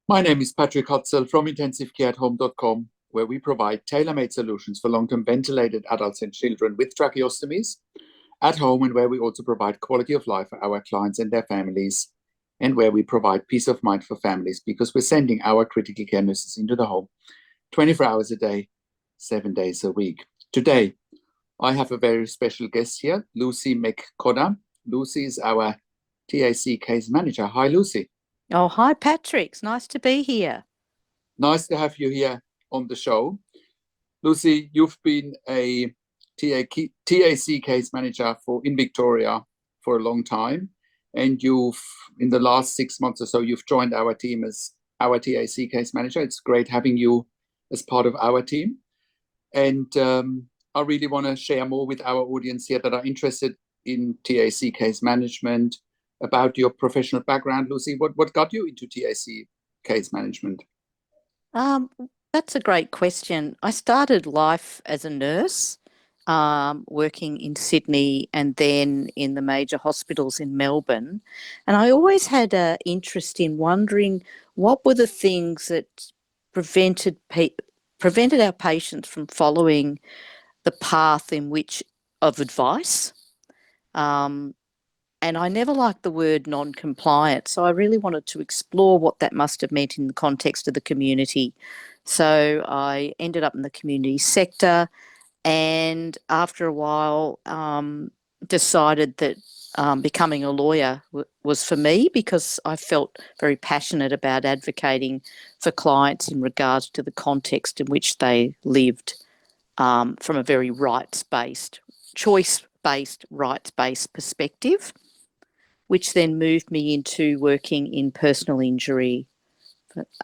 My name is Patrik Hutzel from intensivecareathome.com, where we provide tailor-made solutions for long-term ventilated adults and children with tracheostomies at home, and where we also provide quality of life for our clients and their families, and where we provide peace of mind for families because we're sending our critical care nurses into the home 24 hours a day, 7 days a week. Today, I have a very special guest here, Lucy McCotter. Lucy is our TAC case manager. Hi, Lucy. Oh, hi, Patrick. It's nice to be here. Nice to have you here on the show. Lucy, you've been a TAC case manager in Victoria for a long time, and in the last 6 months or so, you've joined our team as our TAC case manager. It's great having you as part of our team. And I really want to share more with our audience here that are interested in TAC case management about your professional background. Lucy, what got you into TAC case management? Um, that's a great question. I started life as a nurse, working in Sydney and then in the major hospitals in Melbourne. And I always had an interest in wondering what were the things that prevented prevented our patients from following the path in which of advice. Um, And I never liked the word non-compliant. So I really wanted to explore what that must have meant in the context of the community. So I ended up in the community sector, and after a while decided that becoming a lawyer was for me, because I felt very passionate about advocating for clients in regards to the context in which they lived, from a very rights-based, choice-based, rights-based perspective, which then moved me into working in personal injury,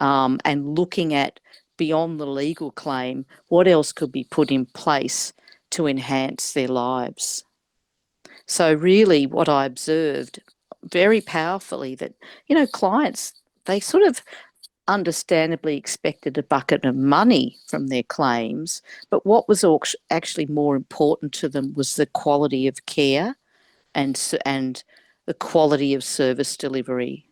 and looking at, beyond the legal claim, what else could be put in place to enhance their lives. So really what I observed very powerfully, that, clients, they sort of understandably expected a bucket of money from their claims, but what was actually more important to them was the quality of care and the quality of service delivery.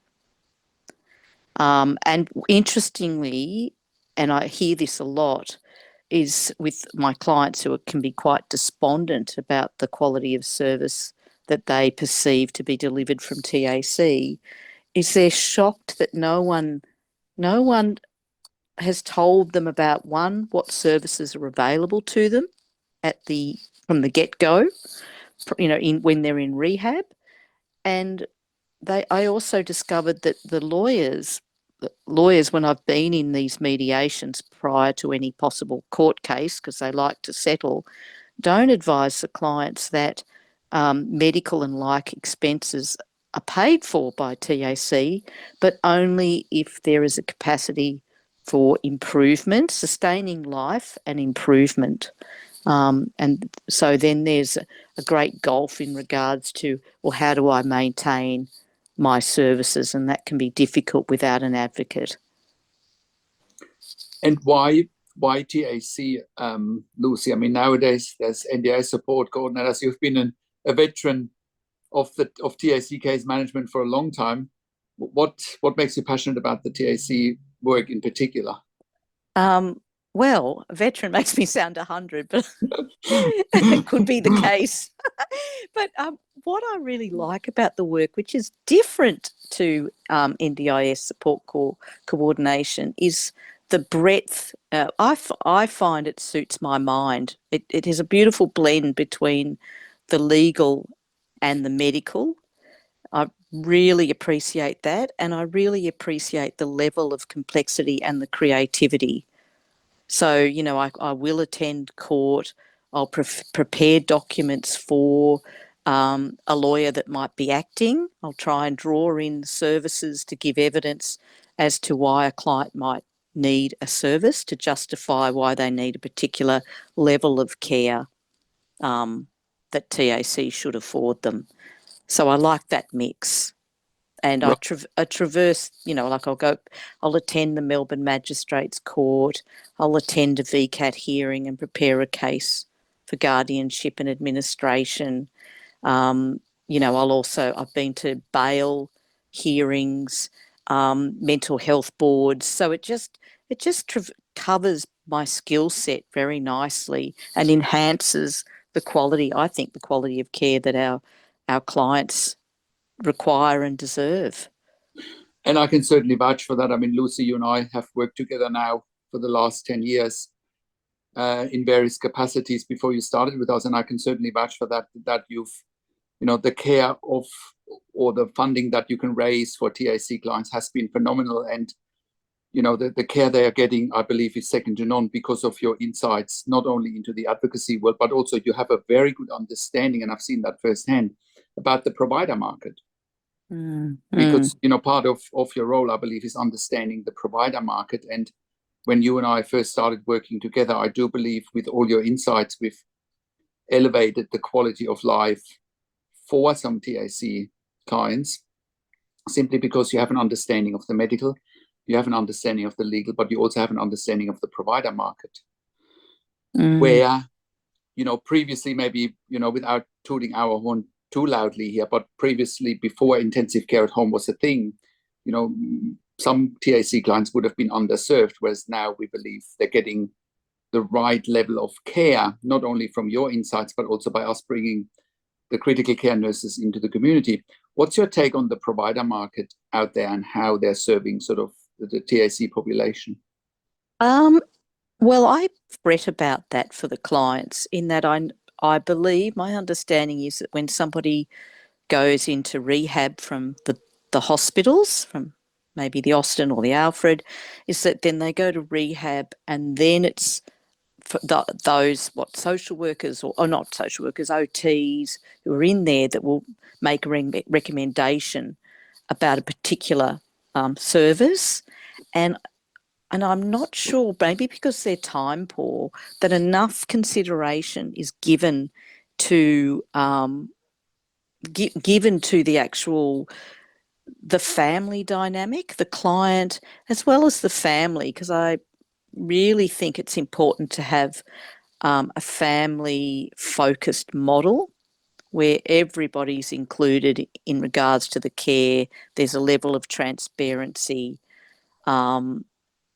And interestingly, and I hear this a lot, is with my clients who can be quite despondent about the quality of service that they perceive to be delivered from TAC, is they're shocked that no one has told them about, one, what services are available to them at the from the get-go, when they're in rehab. And I also discovered that the lawyers, when I've been in these mediations prior to any possible court case, because they like to settle, don't advise the clients that medical and like expenses are paid for by TAC, but only if there is a capacity for improvement, sustaining life and improvement. And so then there's a great gulf in regards to, well, how do I maintain my services? And that can be difficult without an advocate. And why TAC, Lucy? I mean, nowadays there's NDIS support coordinators. You've been a veteran of TAC case management for a long time. What makes you passionate about the TAC work in particular? Um, well, a veteran makes me sound 100, but it could be the case. But what I really like about the work, which is different to NDIS support coordination, is the breadth. I find it suits my mind. It is a beautiful blend between the legal and the medical. I really appreciate that, and I really appreciate the level of complexity and the creativity. So, I will attend court. I'll prepare documents for a lawyer that might be acting. I'll try and draw in services to give evidence as to why a client might need a service, to justify why they need a particular level of care that TAC should afford them. So I like that mix. And I, Right. I traverse, like I'll attend the Melbourne Magistrates Court, I'll attend a VCAT hearing and prepare a case for guardianship and administration. I've been to bail hearings. mental health boards. So it just covers my skill set very nicely and enhances the quality, I think, the quality of care that our clients require and deserve. And I can certainly vouch for that. I mean, Lucy, you and I have worked together now for the last 10 years in various capacities before you started with us. And I can certainly vouch for that, that you've, the care of or the funding that you can raise for TAC clients has been phenomenal. And, the care they are getting, I believe, is second to none because of your insights, not only into the advocacy world, but also you have a very good understanding, and I've seen that firsthand, about the provider market. Because part of your role, I believe, is understanding the provider market. And when you and I first started working together, I do believe with all your insights, we've elevated the quality of life for some TAC clients, simply because you have an understanding of the medical, you have an understanding of the legal, but you also have an understanding of the provider market, where previously, maybe without tooting our horn too loudly here, but previously, before intensive care at home was a thing, some TAC clients would have been underserved, whereas now we believe they're getting the right level of care, not only from your insights, but also by us bringing the critical care nurses into the community. What's your take on the provider market out there and how they're serving sort of the TAC population? Well, I fret about that for the clients, in that I believe, my understanding is that when somebody goes into rehab from the hospitals, from maybe the Austin or the Alfred, is that then they go to rehab, and then it's for those social workers or not social workers, OTs who are in there that will make a recommendation about a particular service. And I'm not sure, maybe because they're time poor, that enough consideration is given to given to the family dynamic, the client, as well as the family, because I really think it's important to have a family-focused model where everybody's included in regards to the care. There's a level of transparency,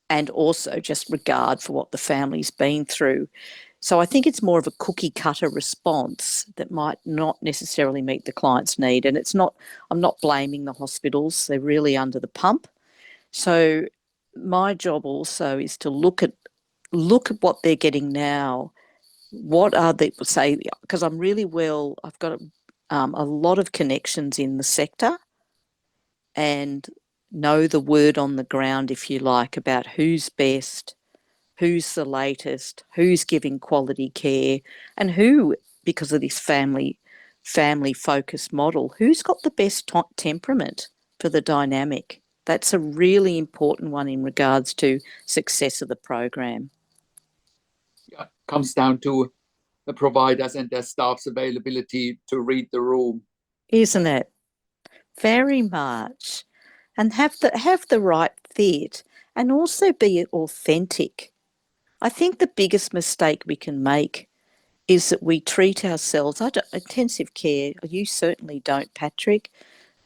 and also just regard for what the family's been through. So I think it's more of a cookie cutter response that might not necessarily meet the client's need. And I'm not blaming the hospitals. They're really under the pump. So my job also is to look at what they're getting now. What are they, say, because I've got a lot of connections in the sector and know the word on the ground, if you like, about who's best, who's the latest, who's giving quality care, and who, because of this family-focused model, who's got the best temperament for the dynamic. That's a really important one in regards to success of the program. Yeah, it comes down to the providers and their staff's availability to read the room. Isn't it? Very much. And have the right fit, and also be authentic. I think the biggest mistake we can make is that we treat ourselves, intensive care, you certainly don't, Patrik,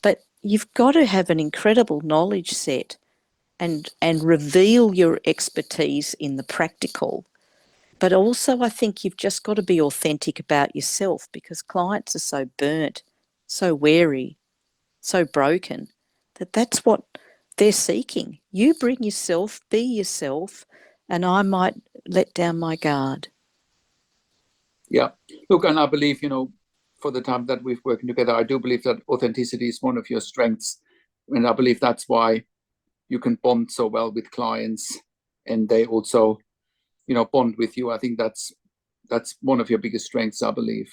but you've got to have an incredible knowledge set and reveal your expertise in the practical. But also I think you've just got to be authentic about yourself, because clients are so burnt, so wary, so broken, that's what they're seeking. You bring yourself, be yourself, and I might let down my guard. Yeah. Look, and I believe, for the time that we've working together, I do believe that authenticity is one of your strengths. And I believe that's why you can bond so well with clients, and they also, bond with you. I think that's one of your biggest strengths, I believe.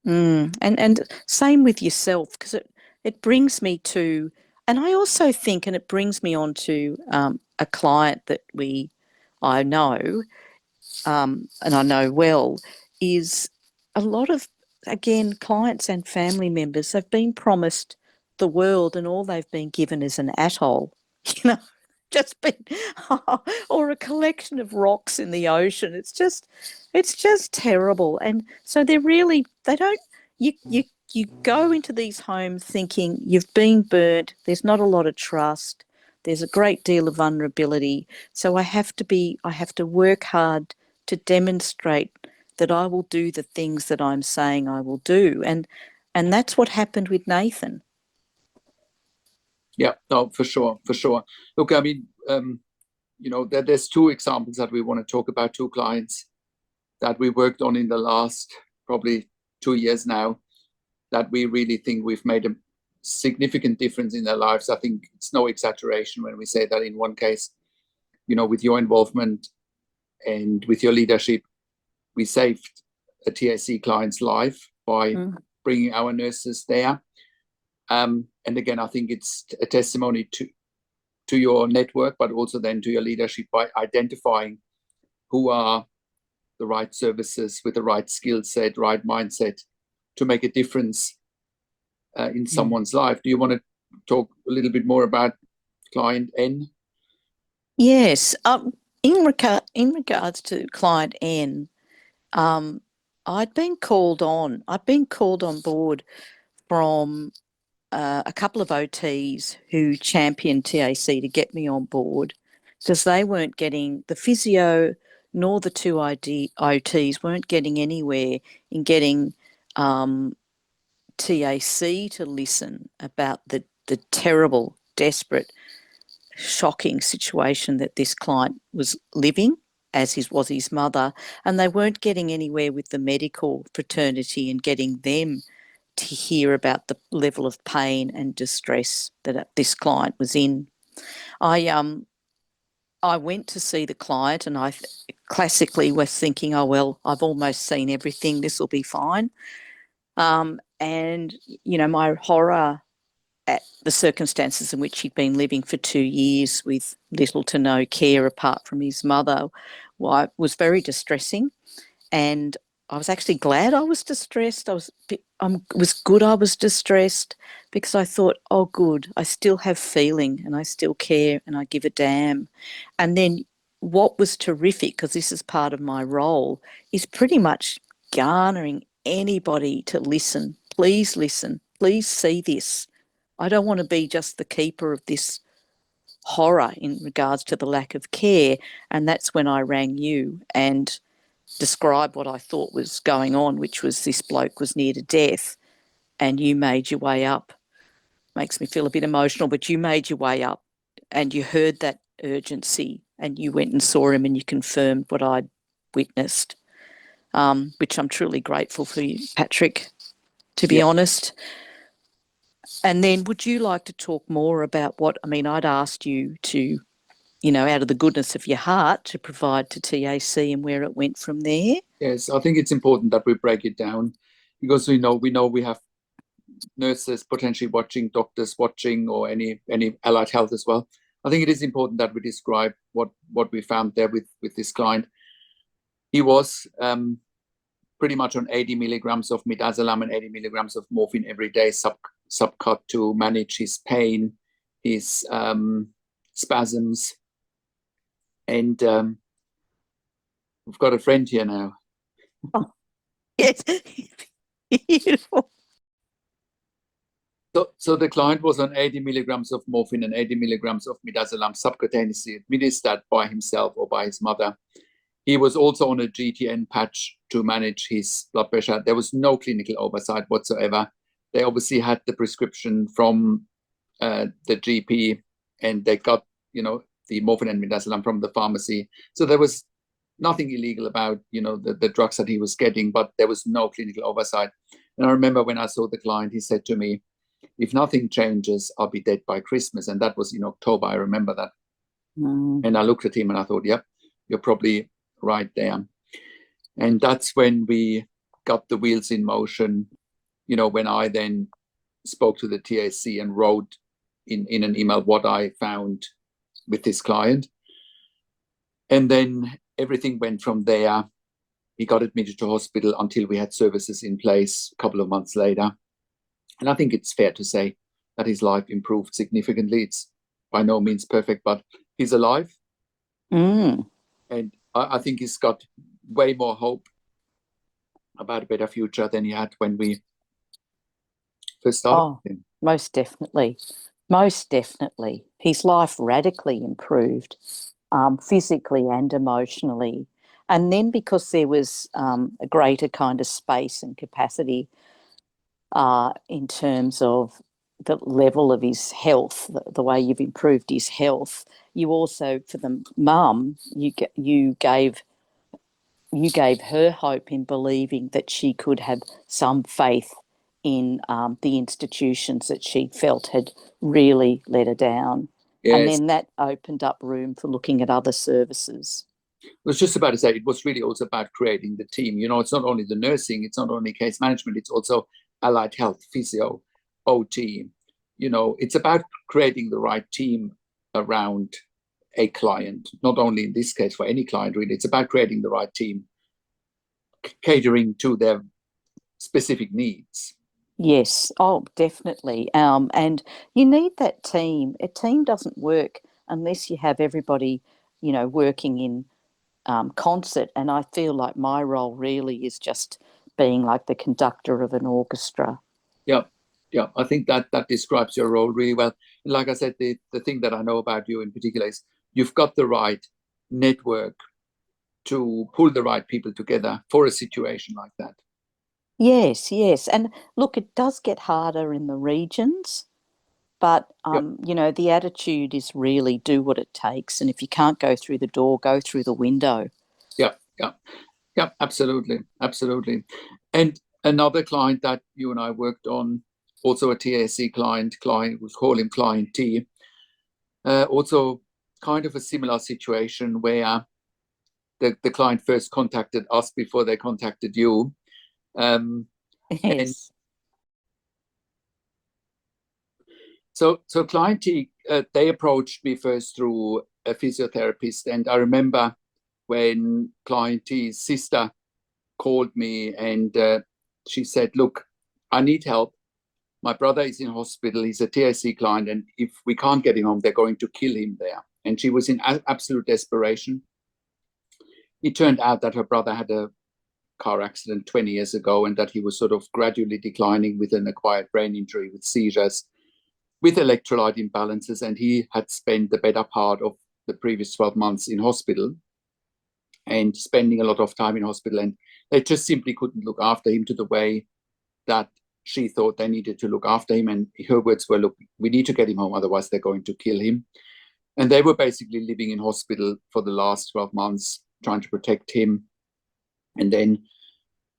And same with yourself, because it brings me to, and I also think, and it brings me on to a client that I know, and I know well, is a lot of, again, clients and family members have been promised the world, and all they've been given is an atoll, just been, or a collection of rocks in the ocean. It's just terrible. And so you go into these homes thinking you've been burnt, there's not a lot of trust, There's a great deal of vulnerability. So I have to work hard to demonstrate that I will do the things that I'm saying I will do. And that's what happened with Nathan. Yeah, no, for sure. Look, I mean, there's two examples that we want to talk about, two clients that we worked on in the last probably 2 years now, that we really think we've made a significant difference in their lives. I think it's no exaggeration when we say that in one case, with your involvement and with your leadership, we saved a TAC client's life by bringing our nurses there. And again, I think it's a testimony to your network, but also then to your leadership by identifying who are the right services with the right skill set, right mindset to make a difference in someone's life. Do you want to talk a little bit more about client N? Yes. In regards to client N, I'd been called on board from a couple of OTs who championed TAC to get me on board, because they weren't getting the physio nor the two OTs weren't getting anywhere in getting TAC to listen about the terrible, desperate, shocking situation that this client was living, as was his mother, and they weren't getting anywhere with the medical fraternity and getting them to hear about the level of pain and distress that this client was in. I went to see the client, and I classically was thinking, oh, well, I've almost seen everything. This will be fine. And, my horror at the circumstances in which he'd been living for 2 years with little to no care apart from his mother was very distressing. And I was actually glad I was distressed. It was good I was distressed, because I thought, oh, good, I still have feeling and I still care and I give a damn. And then what was terrific, because this is part of my role, is pretty much garnering anybody to listen. Please listen. Please see this. I don't want to be just the keeper of this horror in regards to the lack of care. And that's when I rang you and described what I thought was going on, which was this bloke was near to death, and you made your way up. Makes me feel a bit emotional, but you made your way up and you heard that urgency and you went and saw him and you confirmed what I'd witnessed, which I'm truly grateful for you, Patrik, to be honest. And then would you like to talk more about I'd asked you to, out of the goodness of your heart, to provide to TAC and where it went from there? Yes, I think it's important that we break it down, because we know we have nurses potentially watching, doctors watching, or any allied health as well. I think it is important that we describe what we found there with this client. He was pretty much on 80 milligrams of midazolam and 80 milligrams of morphine every day, subcut to manage his pain, his spasms. And we've got a friend here now. Oh, yes. Beautiful. So the client was on 80 milligrams of morphine and 80 milligrams of midazolam subcutaneously administered by himself or by his mother. He was also on a GTN patch to manage his blood pressure. There was no clinical oversight whatsoever. They obviously had the prescription from the GP, and they got, the morphine and midazolam from the pharmacy. So there was nothing illegal about, the drugs that he was getting, but there was no clinical oversight. And I remember when I saw the client, he said to me, if nothing changes, I'll be dead by Christmas. And that was in October. I remember that. And I looked at him and I thought, yep, you're probably right there. And that's when we got the wheels in motion, when I then spoke to the TAC and wrote in an email what I found with this client. And then everything went from there. He got admitted to hospital until we had services in place a couple of months later. And I think it's fair to say that his life improved significantly. It's by no means perfect, but he's alive. And I think he's got way more hope about a better future than he had when we first started. Most definitely. Most definitely. His life radically improved, physically and emotionally. And then because there was a greater kind of space and capacity in terms of the level of his health, the way you've improved his health, you also, for the mum, you gave her hope in believing that she could have some faith in the institutions that she felt had really let her down. And Yes. then that opened up room for looking at other services. I was just about to say, it was really also about creating the team. You know, it's not only the nursing, it's not only case management, it's also allied health, physio, OT. You know, it's about creating the right team around a client, not only in this case for any client, really. It's about creating the right team, catering to their specific needs. Yes, oh, definitely. And you need that team. A team doesn't work unless you have everybody, working in concert. And I feel like my role really is just being like the conductor of an orchestra. Yeah, yeah. I think that describes your role really well. And like I said, the thing that I know about you in particular is you've got the right network to pull the right people together for a situation like that. Yes, yes. And look, it does get harder in the regions, but Yeah, the attitude is really do what it takes. And if you can't go through the door, go through the window. yeah, yeah, yeah. Absolutely, absolutely. And another client that you and I worked on, also a TAC client, we call him Client T. Also, kind of a similar situation where the client first contacted us before they contacted you. Um, and Yes. so client T, they approached me first through a physiotherapist, and I remember when client T's sister called me and she said, "Look, I need help. My brother is in hospital. He's a TAC client, and if we can't get him home, they're going to kill him there." And she was in absolute desperation. It turned out that her brother had a car accident 20 years ago and that he was sort of gradually declining with an acquired brain injury, with seizures, with electrolyte imbalances, and he had spent the better part of the previous 12 months in hospital and spending a lot of time in hospital, and they just simply couldn't look after him to the way that she thought they needed to look after him. And her words were, "Look, we need to get him home, otherwise they're going to kill him." And they were basically living in hospital for the last 12 months, trying to protect him. And then,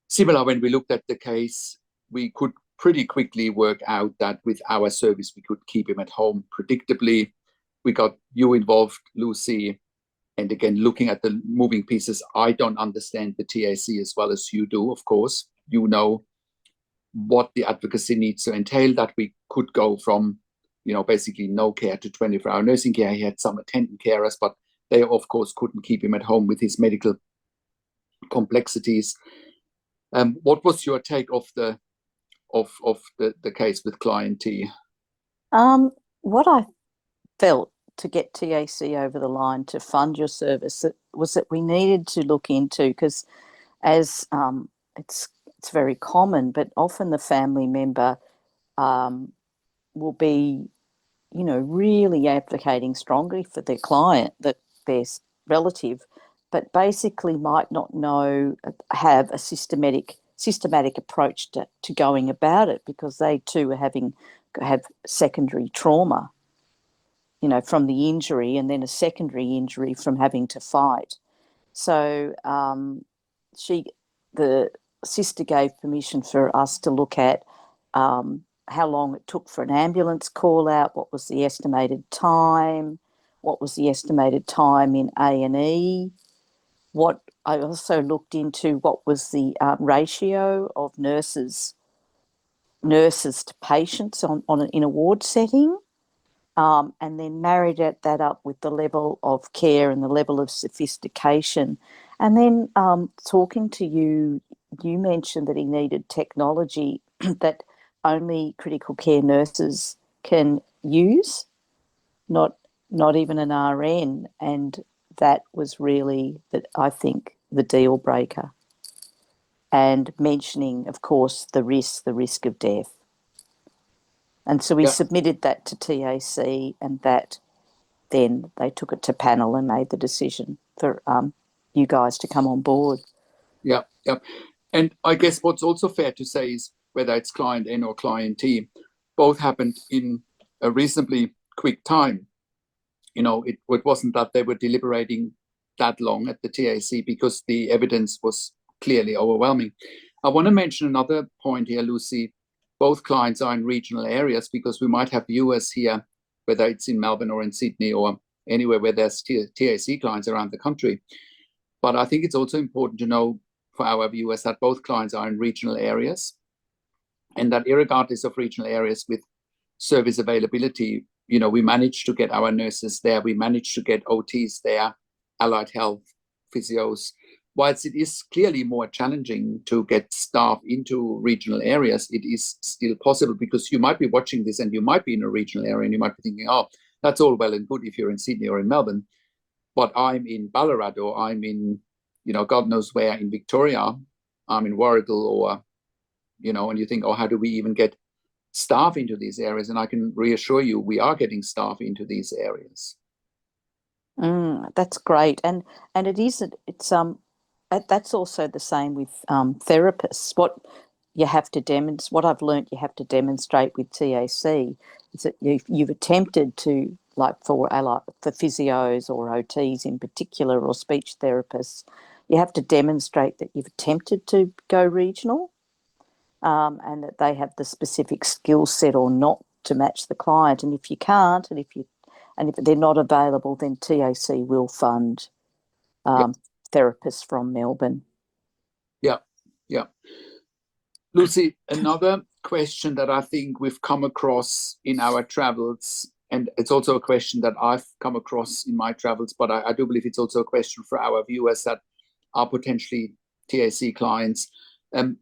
similar, when we looked at the case, we could pretty quickly work out that with our service, we could keep him at home predictably. We got you involved, Lucy. And again, looking at the moving pieces, I don't understand the TAC as well as you do, of course. You know what the advocacy needs to entail, that we could go from, basically no care to 24-hour nursing care. He had some attendant carers, but they, of course, couldn't keep him at home with his medical complexities. What was your take of the case with client T? What I felt to get TAC over the line to fund your service was that we needed to look into, because as it's very common, but often the family member will be, really advocating strongly for their client, that their relative, but basically might not have a systematic approach to going about it, because they too have secondary trauma, from the injury, and then a secondary injury from having to fight. So she, the sister, gave permission for us to look at how long it took for an ambulance call out, what was the estimated time, what was the estimated time in A&E. What I also looked into, what was the ratio of nurses to patients in a ward setting, and then married that up with the level of care and the level of sophistication. And then talking to you, you mentioned that he needed technology that only critical care nurses can use, not not even an RN. And that was really, that I think, the deal breaker. And mentioning, of course, the risk of death. And so we submitted that to TAC, and that then they took it to panel and made the decision for you guys to come on board. Yeah. And I guess what's also fair to say is whether it's client N or client T, both happened in a reasonably quick time. It wasn't that they were deliberating that long at the TAC because the evidence was clearly overwhelming. I want to mention another point here, Lucy. Both clients are in regional areas because we might have viewers here, whether it's in Melbourne or in Sydney or anywhere where there's TAC clients around the country. But I think it's also important to know for our viewers that both clients are in regional areas, and that irregardless of regional areas with service availability, we managed to get our nurses there, we managed to get OTs there, allied health, physios. Whilst it is clearly more challenging to get staff into regional areas, it is still possible, because you might be watching this and you might be in a regional area and you might be thinking, oh, that's all well and good if you're in Sydney or in Melbourne, but I'm in Ballarat, or I'm in, God knows where in Victoria, I'm in Warragul, or, and you think, oh, how do we even get staff into these areas? And I can reassure you, we are getting staff into these areas. That's great. And that's also the same with therapists. What I've learnt you have to demonstrate with TAC is that you've attempted to, for physios or OTs in particular, or speech therapists, you have to demonstrate that you've attempted to go regional, and that they have the specific skill set or not to match the client. And if you can't, and if they're not available, then TAC will fund therapists from Melbourne. Yeah. Lucy, another question that I think we've come across in our travels, and it's also a question that I've come across in my travels, but I do believe it's also a question for our viewers that are potentially TAC clients.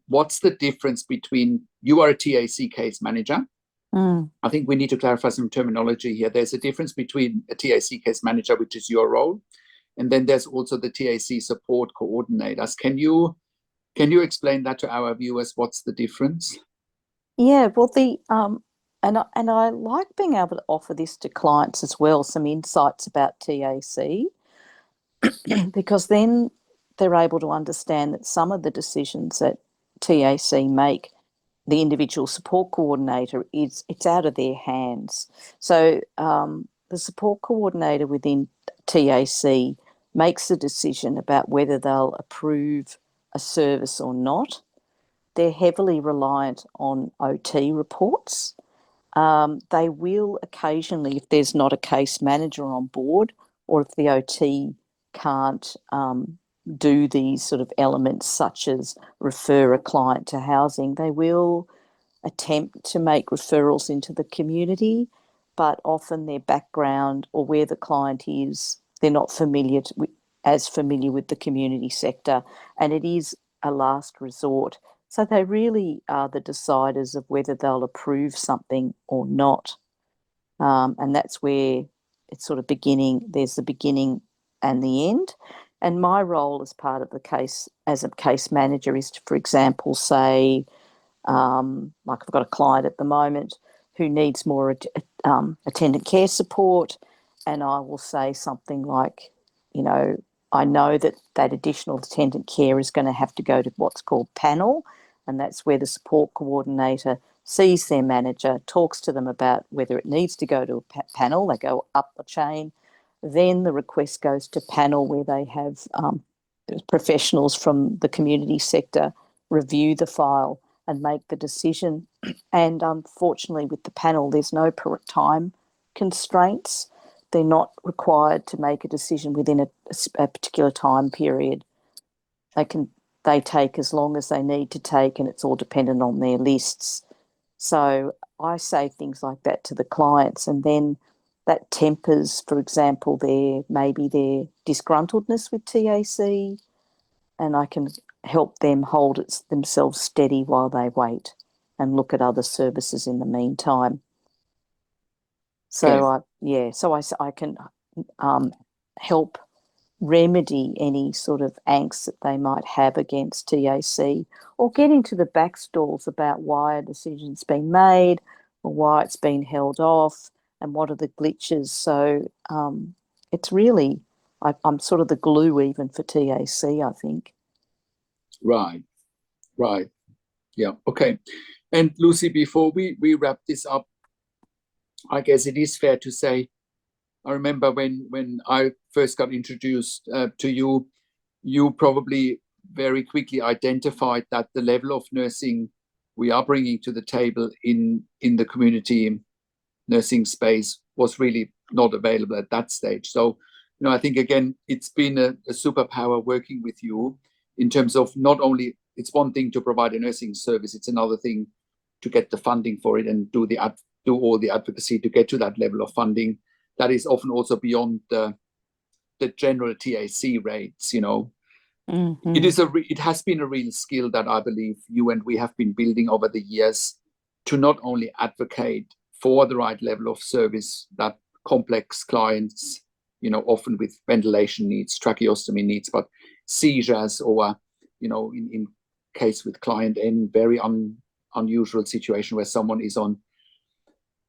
What's the difference between, you are a TAC case manager? I think we need to clarify some terminology here. There's a difference between a TAC case manager, which is your role, and then there's also the TAC support coordinators. Can you explain that to our viewers? What's the difference? Yeah, well, and I like being able to offer this to clients as well, some insights about TAC, because then they're able to understand that some of the decisions that TAC make, the individual support coordinator, it's out of their hands. So the support coordinator within TAC makes a decision about whether they'll approve a service or not. They're heavily reliant on OT reports. They will occasionally, if there's not a case manager on board, or if the OT can't do these sort of elements such as refer a client to housing, they will attempt to make referrals into the community, but often their background or where the client is, they're not as familiar with the community sector, and it is a last resort. So they really are the deciders of whether they'll approve something or not. And that's where it's sort of there's the beginning and the end. And my role as part of the case, as a case manager, is to, for example, say, like I've got a client at the moment who needs more attendant care support, and I will say something like, I know that additional attendant care is going to have to go to what's called panel, and that's where the support coordinator sees their manager, talks to them about whether it needs to go to a panel. They go up the chain. Then the request goes to panel, where they have professionals from the community sector review the file and make the decision. And unfortunately, with the panel, there's no time constraints. They're not required to make a decision within a particular time period. They take as long as they need to take, and it's all dependent on their lists. So I say things like that to the clients, and then that tempers, for example, maybe their disgruntledness with TAC, and I can help them hold themselves steady while they wait and look at other services in the meantime. So Okay. I can help remedy any sort of angst that they might have against TAC, or get into the backstalls about why a decision's been made, or why it's been held off and what are the glitches. So it's really, I'm sort of the glue even for TAC, I think. Right, right. Yeah, okay. And Lucy, before we wrap this up, I guess it is fair to say, I remember when I first got introduced to you, you probably very quickly identified that the level of nursing we are bringing to the table in the community nursing space was really not available at that stage. So, I think again, it's been a superpower working with you in terms of not only, it's one thing to provide a nursing service, it's another thing to get the funding for it and do all the advocacy to get to that level of funding. That is often also beyond the general TAC rates. Mm-hmm. It has been a real skill that I believe you and we have been building over the years to not only advocate for the right level of service that complex clients, often with ventilation needs, tracheostomy needs, but seizures or, in case with client N, very unusual situation where someone is on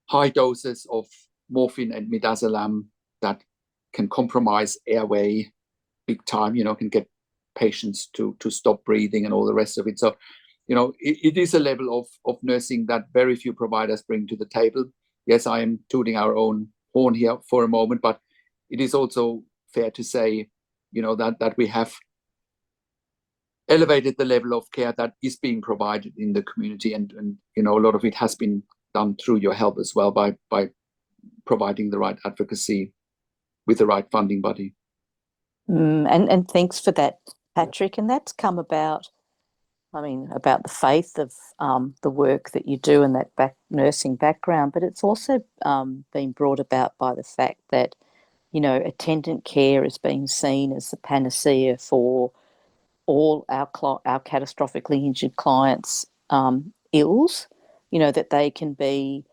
high doses of morphine and midazolam that can compromise airway big time, can get patients to stop breathing and all the rest of it. So, it is a level of nursing that very few providers bring to the table. Yes, I am tooting our own horn here for a moment, but it is also fair to say, that we have elevated the level of care that is being provided in the community, and a lot of it has been done through your help as well by providing the right advocacy with the right funding body. And thanks for that, Patrik. And that's come about, about the faith of the work that you do and that nursing background, but it's also been brought about by the fact that, attendant care is being seen as the panacea for all our catastrophically injured clients' ills, that they can be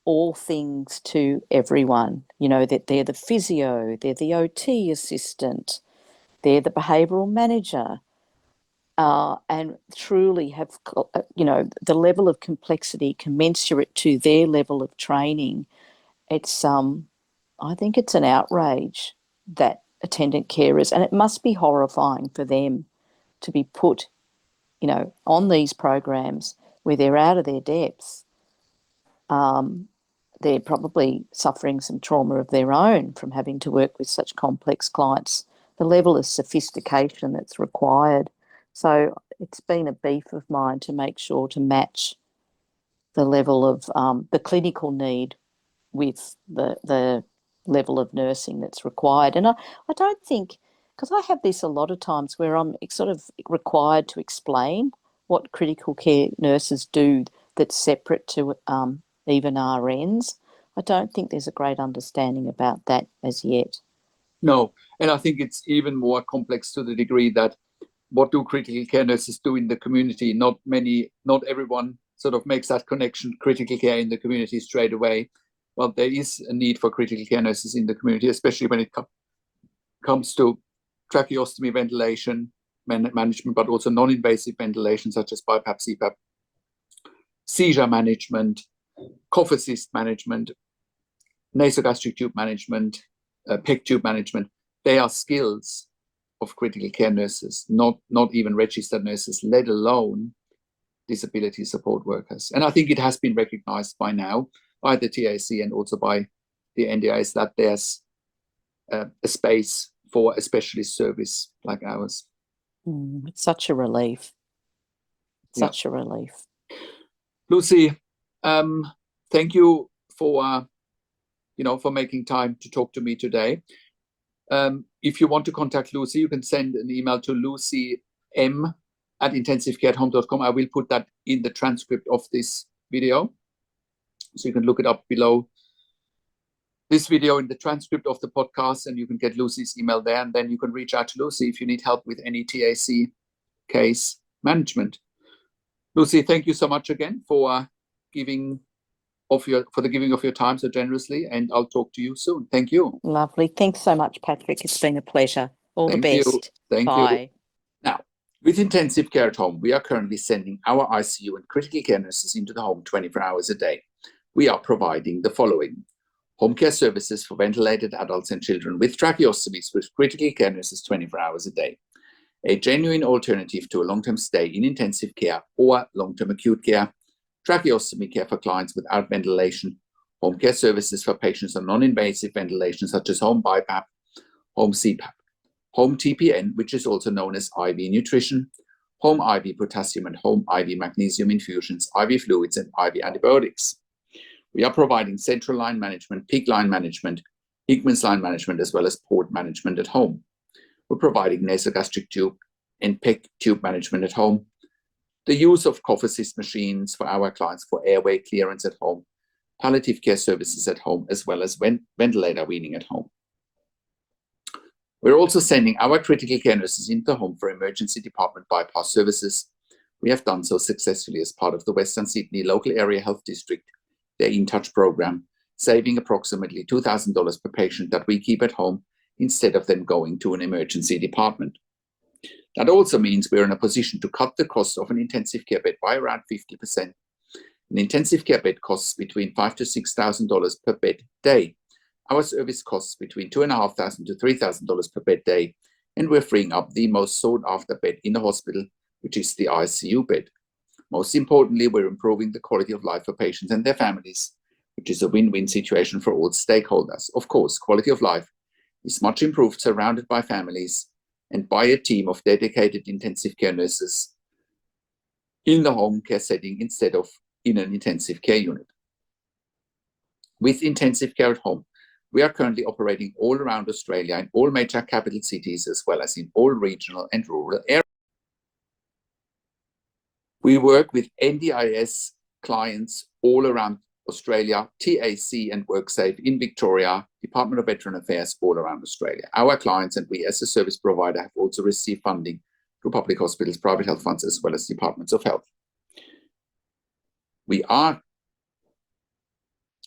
all things to everyone, that they're the physio, they're the OT assistant, they're the behavioural manager, and truly have, the level of complexity commensurate to their level of training. It's, I think it's an outrage that attendant carers, and it must be horrifying for them to be put, on these programs where they're out of their depths. They're probably suffering some trauma of their own from having to work with such complex clients, the level of sophistication that's required. So it's been a beef of mine to make sure to match the level of the clinical need with the level of nursing that's required. And I don't think, because I have this a lot of times where I'm sort of required to explain what critical care nurses do that's separate to even RNs. I don't think there's a great understanding about that as yet. No, and I think it's even more complex to the degree that what do critical care nurses do in the community? Not everyone sort of makes that connection, critical care in the community straight away. Well, there is a need for critical care nurses in the community, especially when it comes to tracheostomy ventilation management, but also non-invasive ventilation such as BiPAP, CPAP, seizure management, cough assist management, nasogastric tube management, PEG tube management. They are skills of critical care nurses, not even registered nurses, let alone disability support workers. And I think it has been recognized by now by the TAC and also by the NDIS that there's a space for a specialist service like ours. It's such a relief. Such a relief. Lucy, thank you for making time to talk to me today. If you want to contact Lucy, you can send an email to lucym@intensivecareathome.com. I will put that in the transcript of this video. So you can look it up below this video in the transcript of the podcast, and you can get Lucy's email there. And then you can reach out to Lucy if you need help with any TAC case management. Lucy, thank you so much again for the giving of your time so generously, and I'll talk to you soon. Thank you. Lovely. Thanks so much, Patrik. It's been a pleasure. All the best. Thank Bye. you. Now, with intensive care at home, we are currently sending our ICU and critical care nurses into the home 24 hours a day. we are providing the following: home care services for ventilated adults and children with tracheostomies with critical care nurses 24 hours a day, a genuine alternative to a long-term stay in intensive care or long-term acute care, tracheostomy care for clients without ventilation, home care services for patients on non-invasive ventilation such as home BiPAP, home CPAP, home TPN, which is also known as IV nutrition, home IV potassium and home IV magnesium infusions, IV fluids, and IV antibiotics. We are providing central line management, PICC line management, Hickman's line management, as well as port management at home. We're providing nasogastric tube and PEG tube management at home, the use of cough assist machines for our clients for airway clearance at home, palliative care services at home, as well as ventilator weaning at home. We're also sending our critical care nurses into the home for emergency department bypass services. We have done so successfully as part of the Western Sydney Local Area Health District, their In Touch program, saving approximately $2,000 per patient that we keep at home instead of them going to an emergency department. That also means we're in a position to cut the cost of an intensive care bed by around 50%. An intensive care bed costs between $5,000 to $6,000 per bed day. Our service costs between $2,500 to $3,000 per bed day, and we're freeing up the most sought after bed in the hospital, which is the ICU bed. Most importantly, we're improving the quality of life for patients and their families, which is a win-win situation for all stakeholders. Of course, quality of life is much improved surrounded by families and by a team of dedicated intensive care nurses in the home care setting instead of in an intensive care unit. With intensive care at home, we are currently operating all around Australia in all major capital cities as well as in all regional and rural areas. We work with NDIS clients all around Australia, TAC and WorkSafe in Victoria, Department of Veteran Affairs all around Australia. Our clients and we as a service provider have also received funding through public hospitals, private health funds, as well as departments of health. We are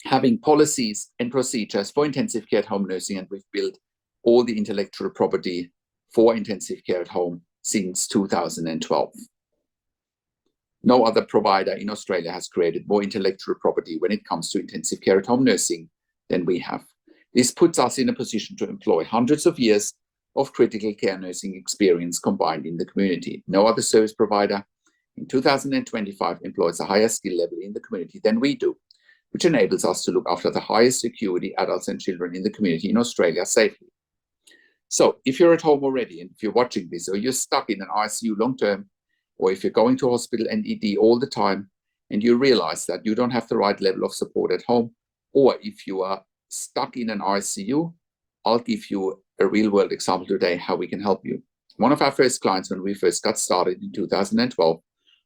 having policies and procedures for intensive care at home nursing, and we've built all the intellectual property for intensive care at home since 2012. No other provider in Australia has created more intellectual property when it comes to intensive care at home nursing than we have. This puts us in a position to employ hundreds of years of critical care nursing experience combined in the community. No other service provider in 2025 employs a higher skill level in the community than we do, which enables us to look after the highest acuity adults and children in the community in Australia safely. So if you're at home already, and if you're watching this, or you're stuck in an ICU long-term, or if you're going to hospital and ED all the time, and you realize that you don't have the right level of support at home, or if you are stuck in an ICU, I'll give you a real-world example today how we can help you. One of our first clients when we first got started in 2012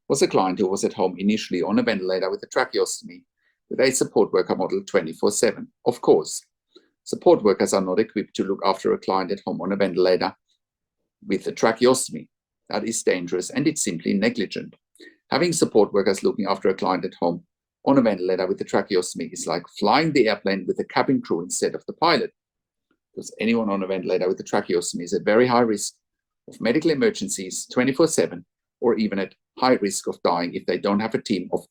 was a client who was at home initially on a ventilator with a tracheostomy with a support worker model 24/7. Of course, support workers are not equipped to look after a client at home on a ventilator with a tracheostomy. That is dangerous and it's simply negligent. Having support workers looking after a client at home on a ventilator with a tracheostomy is like flying the airplane with a cabin crew instead of the pilot, because anyone on a ventilator with a tracheostomy is at very high risk of medical emergencies 24/7, or even at high risk of dying if they don't have a team of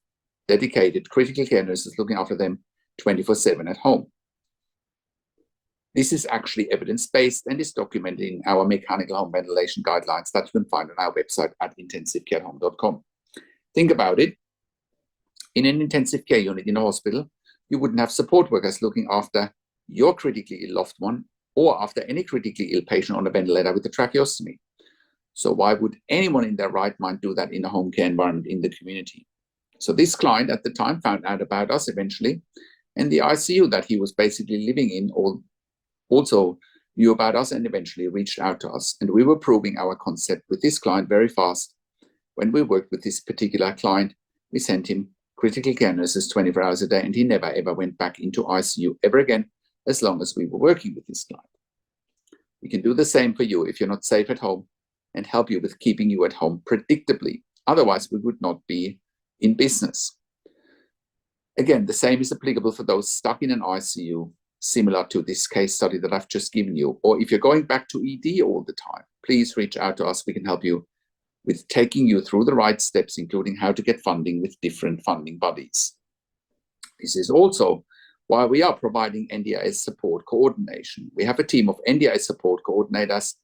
dedicated critical care nurses looking after them 24/7 at home. This is actually evidence-based and is documented in our mechanical home ventilation guidelines that you can find on our website at intensivecarehome.com. Think about it. In an intensive care unit in a hospital, you wouldn't have support workers looking after your critically ill loved one or after any critically ill patient on a ventilator with a tracheostomy. So why would anyone in their right mind do that in a home care environment in the community? So this client at the time found out about us eventually, and the ICU that he was basically living in also knew about us and eventually reached out to us. And we were proving our concept with this client very fast. When we worked with this particular client, we sent him critical care nurses 24 hours a day, and he never ever went back into ICU ever again as long as we were working with this client. We can do the same for you if you're not safe at home and help you with keeping you at home predictably. Otherwise, we would not be in business. Again, the same is applicable for those stuck in an ICU, similar to this case study that I've just given you. Or if you're going back to ED all the time, please reach out to us. We can help you with taking you through the right steps, including how to get funding with different funding bodies. This is also why we are providing NDIS support coordination. We have a team of NDIS support coordinators,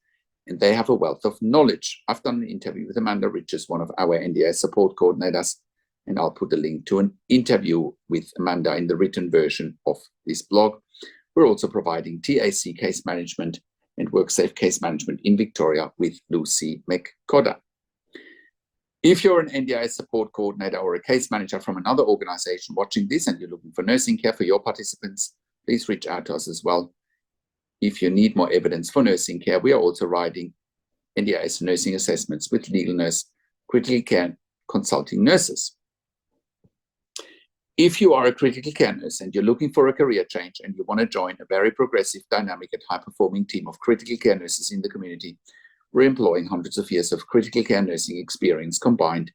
and they have a wealth of knowledge. I've done an interview with Amanda Riches, one of our NDIS support coordinators, and I'll put a link to an interview with Amanda in the written version of this blog. We're also providing TAC case management and WorkSafe case management in Victoria with Lucy McCotter. If you're an NDIS support coordinator or a case manager from another organization watching this and you're looking for nursing care for your participants, please reach out to us as well. If you need more evidence for nursing care, we are also writing NDIS nursing assessments with legal nurse, critical care consulting nurses. If you are a critical care nurse and you're looking for a career change and you want to join a very progressive, dynamic and high-performing team of critical care nurses in the community, we're employing hundreds of years of critical care nursing experience combined.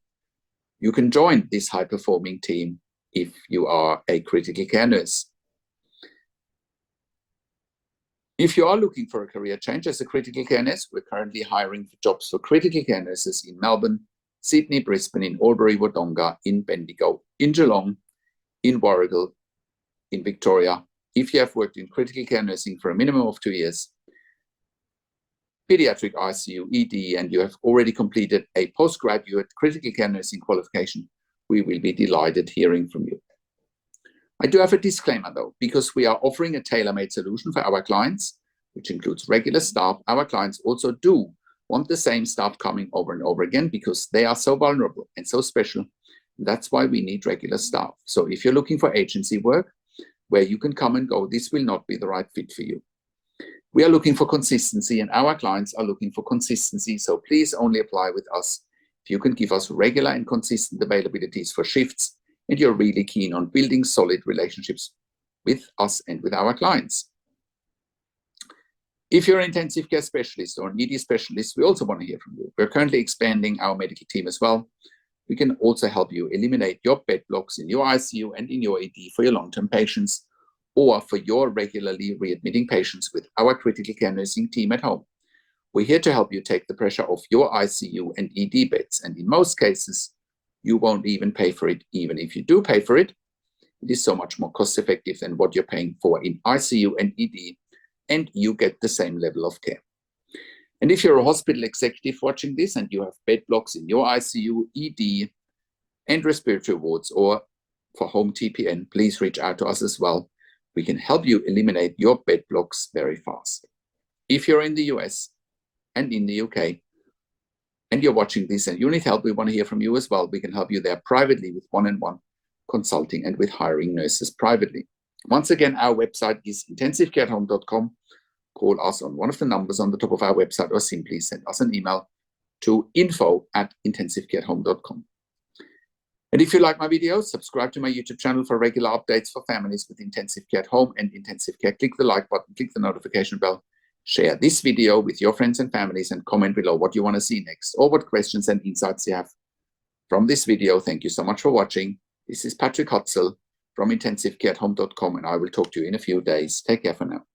You can join this high-performing team if you are a critical care nurse. If you are looking for a career change as a critical care nurse, we're currently hiring for jobs for critical care nurses in Melbourne, Sydney, Brisbane, in Albury, Wodonga, in Bendigo, in Geelong, in Warragul, in Victoria. If you have worked in critical care nursing for a minimum of 2 years, pediatric ICU, ED, and you have already completed a postgraduate critical care nursing qualification, we will be delighted hearing from you. I do have a disclaimer though, because we are offering a tailor-made solution for our clients, which includes regular staff. Our clients also do want the same staff coming over and over again because they are so vulnerable and so special. That's why we need regular staff. So if you're looking for agency work where you can come and go, this will not be the right fit for you. We are looking for consistency and our clients are looking for consistency. So please only apply with us if you can give us regular and consistent availabilities for shifts and you're really keen on building solid relationships with us and with our clients. If you're an intensive care specialist or an ED specialist, we also want to hear from you. We're currently expanding our medical team as well. We can also help you eliminate your bed blocks in your ICU and in your ED for your long-term patients, or for your regularly readmitting patients with our critical care nursing team at home. We're here to help you take the pressure off your ICU and ED beds, and in most cases, you won't even pay for it. Even if you do pay for it, it is so much more cost-effective than what you're paying for in ICU and ED, and you get the same level of care. And if you're a hospital executive watching this and you have bed blocks in your ICU, ED, and respiratory wards, or for home TPN, please reach out to us as well. We can help you eliminate your bed blocks very fast. If you're in the US and in the UK and you're watching this and you need help, we want to hear from you as well. We can help you there privately with one-on-one consulting and with hiring nurses privately. Once again, our website is intensivecareathome.com. Call us on one of the numbers on the top of our website or simply send us an email to info@intensivecareathome.com. And if you like my videos, subscribe to my YouTube channel for regular updates for families with intensive care at home and intensive care. Click the like button, click the notification bell, share this video with your friends and families, and comment below what you want to see next or what questions and insights you have from this video. Thank you so much for watching. This is Patrik Hutzel from intensivecareathome.com, and I will talk to you in a few days. Take care for now.